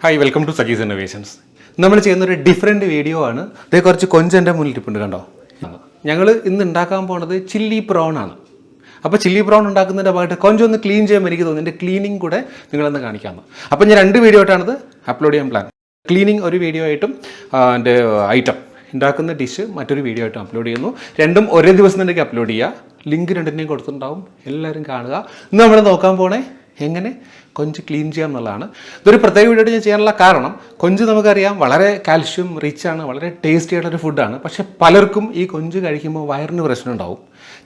Hi, welcome to Saji's Innovations. നമ്മൾ ചെയ്യുന്ന ഒരു ഡിഫറെൻറ്റ് വീഡിയോ ആണ്. ഇത് കുറച്ച് കൊഞ്ചൻ്റെ മുന്നിൽ ഇരിപ്പുണ്ട് കണ്ടോ. ഞങ്ങൾ ഇന്ന് ഉണ്ടാക്കാൻ പോകുന്നത് ചില്ലി പ്രോൺ ആണ്. അപ്പോൾ ചില്ലി പ്രോൺ ഉണ്ടാക്കുന്നതിൻ്റെ ഭാഗമായിട്ട് കൊഞ്ചൊന്ന് ക്ലീൻ ചെയ്യുമ്പോൾ എനിക്ക് തോന്നുന്നു എൻ്റെ ക്ലീനിങ് കൂടെ നിങ്ങളൊന്ന് കാണിക്കാമെന്ന്. അപ്പോൾ ഞാൻ 2 വീഡിയോ ആയിട്ടാണത് അപ്ലോഡ് ചെയ്യാൻ പ്ലാൻ. ക്ലീനിങ് ഒരു വീഡിയോ ആയിട്ടും എൻ്റെ ഐറ്റം ഉണ്ടാക്കുന്ന ഡിഷ് മറ്റൊരു വീഡിയോ ആയിട്ടും അപ്ലോഡ് ചെയ്യുന്നു. രണ്ടും ഒരേ ദിവസം തന്നെ അപ്ലോഡ് ചെയ്യുക. ലിങ്ക് രണ്ടിനെയും കൊടുത്തിട്ടുണ്ടാവും, എല്ലാവരും കാണുക. ഇന്ന് നമ്മൾ നോക്കാൻ പോണേ എങ്ങനെ കൊഞ്ച് ക്ലീൻ ചെയ്യാം എന്നുള്ളതാണ്. ഇതൊരു പ്രത്യേക വീഡിയോ ഞാൻ ചെയ്യാനുള്ള കാരണം, കൊഞ്ച് നമുക്കറിയാം വളരെ കാൽഷ്യം റിച്ചാണ്, വളരെ ടേസ്റ്റി ആയിട്ടൊരു ഫുഡാണ്. പക്ഷേ പലർക്കും ഈ കൊഞ്ച് കഴിക്കുമ്പോൾ വയറിന് പ്രശ്നം ഉണ്ടാവും,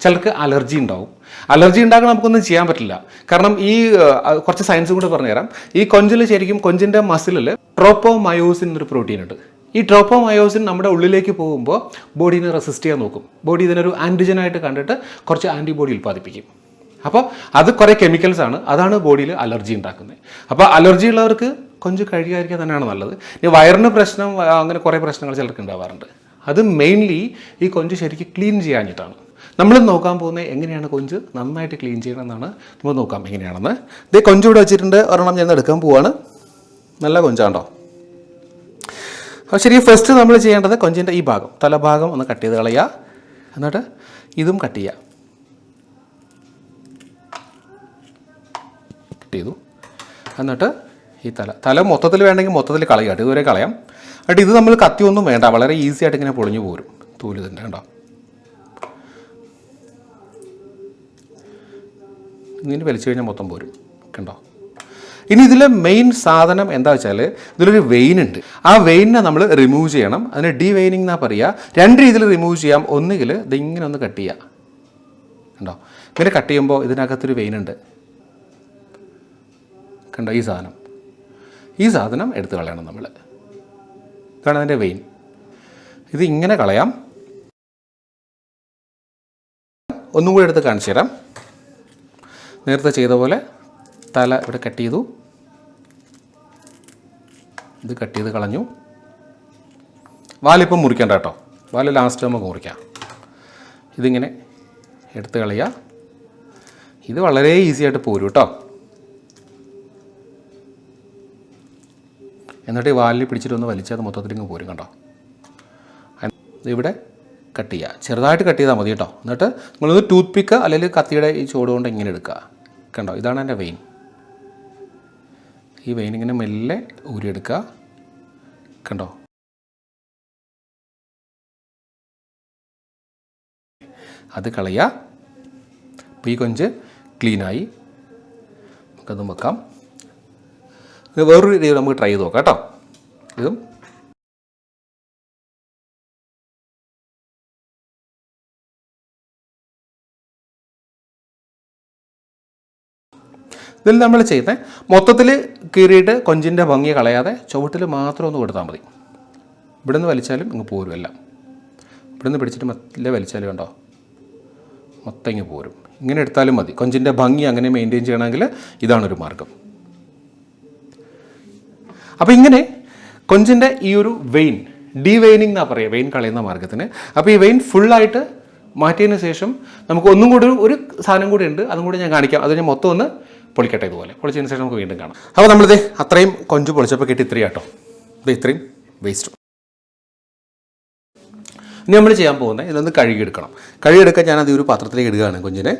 ചിലർക്ക് അലർജി ഉണ്ടാവും. അലർജി ഉണ്ടാക്കാൻ നമുക്കൊന്നും ചെയ്യാൻ പറ്റില്ല. കാരണം ഈ കുറച്ച് സയൻസും കൂടെ പറഞ്ഞുതരാം. ഈ കൊഞ്ചിൽ ശരിക്കും കൊഞ്ചിൻ്റെ മസിലിൽ ട്രോപ്പോമയോസിൻ എന്നൊരു പ്രോട്ടീൻ ഉണ്ട്. ഈ ട്രോപ്പോമയോസിൻ നമ്മുടെ ഉള്ളിലേക്ക് പോകുമ്പോൾ ബോഡീനെ റെസിസ്റ്റ് ചെയ്യാൻ നോക്കും. ബോഡി ഇതിനൊരു ആൻറ്റിജനായിട്ട് കണ്ടിട്ട് കുറച്ച് ആൻറ്റിബോഡി ഉൽപ്പാദിപ്പിക്കും. അപ്പോൾ അത് കുറേ കെമിക്കൽസാണ്, അതാണ് ബോഡിയിൽ അലർജി ഉണ്ടാക്കുന്നത്. അപ്പോൾ അലർജി ഉള്ളവർക്ക് കൊഞ്ച് കഴിക്കാതിരിക്കാൻ തന്നെയാണ് നല്ലത്. ഇനി വയറിന് പ്രശ്നം, അങ്ങനെ കുറേ പ്രശ്നങ്ങൾ ചിലർക്ക് ഉണ്ടാവാറുണ്ട്. അത് മെയിൻലി ഈ കൊഞ്ച് ശരിക്കും ക്ലീൻ ചെയ്യാഞ്ഞിട്ടാണ്. നമ്മൾ നോക്കാൻ പോകുന്നത് എങ്ങനെയാണ് കൊഞ്ച് നന്നായിട്ട് ക്ലീൻ ചെയ്യണമെന്നാണ്. നമ്മൾ നോക്കാം എങ്ങനെയാണെന്ന്. ഇതേ കൊഞ്ച് ഇവിടെ വെച്ചിട്ടുണ്ട്, ഒരെണ്ണം ഞാൻ എടുക്കാൻ പോവാണ്. നല്ല കൊഞ്ചാണ്ടോ. അപ്പോൾ ശരി, ഫസ്റ്റ് നമ്മൾ ചെയ്യേണ്ടത് കൊഞ്ചിൻ്റെ ഈ ഭാഗം, തലഭാഗം ഒന്ന് കട്ട് ചെയ്ത് കളയുക. എന്നിട്ട് ഇതും കട്ട് ചെയ്യുക. ചെയ്തു. എന്നിട്ട് ഈ തല മൊത്തത്തിൽ വേണമെങ്കിൽ മൊത്തത്തിൽ കളയാം, ഇതുവരെ കളയാം. എന്നിട്ട് ഇത് നമ്മൾ കത്തിയൊന്നും വേണ്ട, വളരെ ഈസി ആയിട്ട് ഇങ്ങനെ പൊളിഞ്ഞു പോരും. തൂല് തന്നെ കണ്ടോ. ഇങ്ങനെ വലിച്ചു കഴിഞ്ഞാൽ മൊത്തം പോരും കണ്ടോ. ഇനി ഇതിലെ മെയിൻ സാധനം എന്താ വെച്ചാൽ, ഇതിലൊരു വെയിൻ ഉണ്ട്. ആ വെയിനിനെ നമ്മൾ റിമൂവ് ചെയ്യണം. അതിന് ഡീവെയിനിങ് എന്നാ പറയുക. 2 രീതിയിൽ റിമൂവ് ചെയ്യാം. ഒന്നുകിൽ ഇതിങ്ങനെ ഒന്ന് കട്ട് ചെയ്യുക കണ്ടോ. ഇങ്ങനെ കട്ട് ചെയ്യുമ്പോൾ ഇതിനകത്തൊരു വെയിൻ ഉണ്ട് കണ്ടോ. ഈ സാധനം എടുത്ത് കളയണം നമ്മൾ. ഇതാണ് അതിൻ്റെ വെയിൻ. ഇത് ഇങ്ങനെ കളയാം. ഒന്നും കൂടി എടുത്ത് കാണിച്ചു തരാം. നേരത്തെ ചെയ്ത പോലെ തല ഇവിടെ കട്ട് ചെയ്തു, ഇത് കട്ട് ചെയ്ത് കളഞ്ഞു. വാലിപ്പം മുറിക്കണ്ട കേട്ടോ, വാല് ലാസ്റ്റ് നമുക്ക് മുറിക്കാം. ഇതിങ്ങനെ എടുത്ത് കളയുക. ഇത് വളരെ ഈസി ആയിട്ട് പോരും കേട്ടോ. എന്നിട്ട് ഈ വാലിൽ പിടിച്ചിട്ടൊന്ന് വലിച്ചത് മൊത്തത്തിലിങ്ങ് പോരും കണ്ടോ. ഇവിടെ കട്ട് ചെയ്യുക, ചെറുതായിട്ട് കട്ട് ചെയ്താൽ മതി കേട്ടോ. എന്നിട്ട് നിങ്ങളൊന്ന് ടൂത്ത് പിക്ക് അല്ലെങ്കിൽ കത്തിയുടെ ഈ ചൂട് കൊണ്ട് ഇങ്ങനെ എടുക്കുക കണ്ടോ. ഇതാണ് എൻ്റെ വെയിൻ. ഈ വെയിൻ ഇങ്ങനെ മെല്ലെ ഊരിയെടുക്കുക കണ്ടോ. അത് കളയുക. അപ്പോൾ ഈ കൊഞ്ച് ക്ലീനായി. നമുക്കതും വെക്കാം. വേറൊരു രീതിയിൽ നമുക്ക് ട്രൈ ചെയ്ത് നോക്കാം കേട്ടോ. ഇതിൽ നമ്മൾ ചെയ്യുന്നത് മൊത്തത്തിൽ കീറിയിട്ട് കൊഞ്ചിൻ്റെ ഭംഗി കളയാതെ ചുവട്ടിൽ മാത്രം ഒന്ന് കൊടുത്താൽ മതി. ഇവിടെ നിന്ന് വലിച്ചാലും ഇങ്ങ് പോരും എല്ലാം. ഇവിടെ നിന്ന് പിടിച്ചിട്ട് മെല്ലെ വലിച്ചാലും ഉണ്ടോ മൊത്തം ഇങ്ങ് പോരും. ഇങ്ങനെ എടുത്താലും മതി. കൊഞ്ചിൻ്റെ ഭംഗി അങ്ങനെ മെയിൻറ്റെയിൻ ചെയ്യണമെങ്കിൽ ഇതാണൊരു മാർഗം. അപ്പോൾ ഇങ്ങനെ കൊഞ്ചിൻ്റെ ഈ ഒരു വെയിൻ, ഡീവെയിനിങ് എന്നാണ് പറയുക, വെയിൻ കളയുന്ന മാർഗത്തിന്. അപ്പോൾ ഈ വെയിൻ ഫുള്ളായിട്ട് മാറ്റിയതിന് ശേഷം നമുക്ക് ഒന്നും കൂടി ഒരു സാധനം കൂടി ഉണ്ട്, അതും കൂടി ഞാൻ കാണിക്കാം. അത് ഞാൻ മൊത്തം ഒന്ന് പൊളിക്കട്ടെ. ഇതുപോലെ പൊളിച്ചതിന് ശേഷം നമുക്ക് വീണ്ടും കാണാം. അപ്പോൾ നമ്മളിത് അത്രയും കൊഞ്ച് പൊളിച്ചപ്പോൾ കിട്ടി ഇത്രയും കേട്ടോ. ഇത് ഇത്രയും വേസ്റ്റ്. ഇനി നമ്മൾ ചെയ്യാൻ പോകുന്നത് ഇതൊന്ന് കഴുകിയെടുക്കണം. കഴുകിയെടുക്കാൻ ഞാനത് ഒരു പാത്രത്തിലേക്ക് ഇടുകയാണ്. കൊഞ്ചിനെ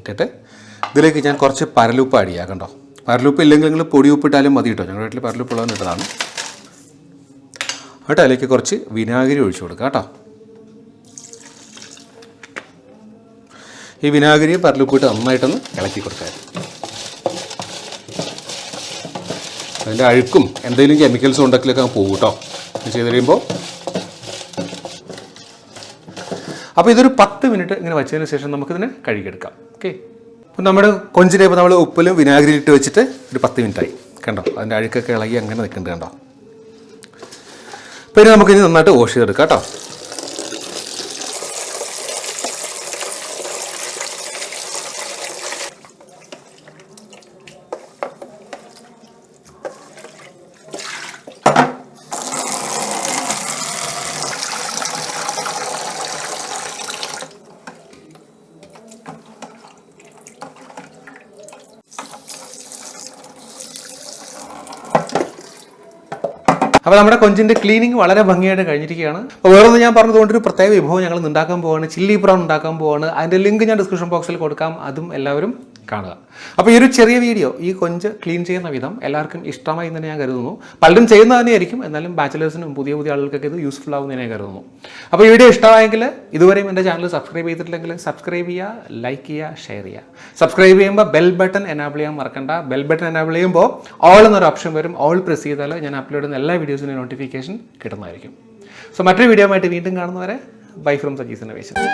ഇട്ടിട്ട് ഇതിലേക്ക് ഞാൻ കുറച്ച് പരലുപ്പ് ആഡ് ചെയ്യാം കണ്ടോ. പരലുപ്പ് ഇല്ലെങ്കിൽ നിങ്ങൾ പൊടി ഉപ്പിട്ടാലും മതി കേട്ടോ. ഞങ്ങളുടെ വീട്ടിൽ പരലുപ്പുള്ളതെന്ന് ഇട്ടതാണ്. എന്നിട്ട് അതിലേക്ക് കുറച്ച് വിനാഗിരി ഒഴിച്ചു കൊടുക്കുക കേട്ടോ. ഈ വിനാഗിരി പരലുപ്പിട്ട് നന്നായിട്ടൊന്ന് ഇളക്കി കൊടുക്കുക. അതിൻ്റെ അഴുക്കും എന്തെങ്കിലും കെമിക്കൽസ് ഉണ്ടെങ്കിലൊക്കെ പോകും കേട്ടോ ചെയ്ത് കഴിയുമ്പോൾ. അപ്പോൾ ഇതൊരു 10 മിനിറ്റ് ഇങ്ങനെ വെച്ചതിന് ശേഷം നമുക്കിതിനെ കഴുകിയെടുക്കാം. ഓക്കെ. അപ്പം നമ്മുടെ കൊഞ്ചിനെ ഇപ്പോൾ നമ്മൾ ഉപ്പിലും വിനാഗിരി ഇട്ട് വെച്ചിട്ട് ഒരു 10 മിനിറ്റായി കണ്ടോ. അതിൻ്റെ അഴുക്കൊക്കെ ഇളകി അങ്ങനെ നിൽക്കുന്നുണ്ട് കണ്ടോ. പിന്നെ നമുക്കിനി നന്നായിട്ട് വാഷ് ചെയ്തെടുക്കാം കേട്ടോ. അപ്പോൾ നമ്മുടെ കൊഞ്ചിൻ്റെ ക്ലീനിങ് വളരെ ഭംഗിയായിട്ട് കഴിഞ്ഞിരിക്കുകയാണ്. അപ്പോൾ വേറൊന്ന് ഞാൻ പറഞ്ഞതുകൊണ്ട് ഒരു പ്രത്യേക വിഭവം ഞങ്ങൾ ഉണ്ടാക്കാൻ പോവാണ്, ചില്ലി പ്രാൺ ഉണ്ടാക്കാൻ പോവാണ്. അതിൻ്റെ ലിങ്ക് ഞാൻ ഡിസ്ക്രിപ്ഷൻ ബോക്സിൽ കൊടുക്കാം, അതും എല്ലാവരും കാണുക. അപ്പോൾ ഈ ഒരു ചെറിയ വീഡിയോ, ഈ കൊഞ്ച് ക്ലീൻ ചെയ്യുന്ന വിധം എല്ലാവർക്കും ഇഷ്ടമായി എന്ന് തന്നെ ഞാൻ കരുതുന്നു. പലരും ചെയ്യുന്നത് തന്നെയായിരിക്കും, എന്നാലും ബാച്ചിലേഴ്സിനും പുതിയ ആളുകൾക്കൊക്കെ ഇത് യൂസ്ഫുൾ ആവുമെന്ന് ഞാൻ കരുതുന്നു. അപ്പോൾ ഈ വീഡിയോ ഇഷ്ടമായെങ്കിൽ ഇതുവരെയും എൻ്റെ ചാനൽ സബ്സ്ക്രൈബ് ചെയ്തിട്ടില്ലെങ്കിൽ സബ്സ്ക്രൈബ് ചെയ്യുക, ലൈക്ക് ചെയ്യുക, ഷെയർ ചെയ്യുക. സബ്സ്ക്രൈബ് ചെയ്യുമ്പോൾ ബെൽ ബട്ടൺ എനാബിൾ ചെയ്യാൻ മറക്കണ്ട. ബെൽ ബട്ടൺ എനാബിൾ ചെയ്യുമ്പോൾ ഓൾ എന്നൊരു ഓപ്ഷൻ വരും. ഓൾ പ്രസ് ചെയ്താൽ ഞാൻ അപ്ലോഡ് ചെയ്യുന്ന എല്ലാ വീഡിയോസിനും നോട്ടിഫിക്കേഷൻ കിട്ടുന്നതായിരിക്കും. സോ മറ്റൊരു വീഡിയോ ആയിട്ട് വീണ്ടും കാണുന്നവരെ ബൈ ഫ്രം സജീസ് ഇന്നോവേഷൻസ്.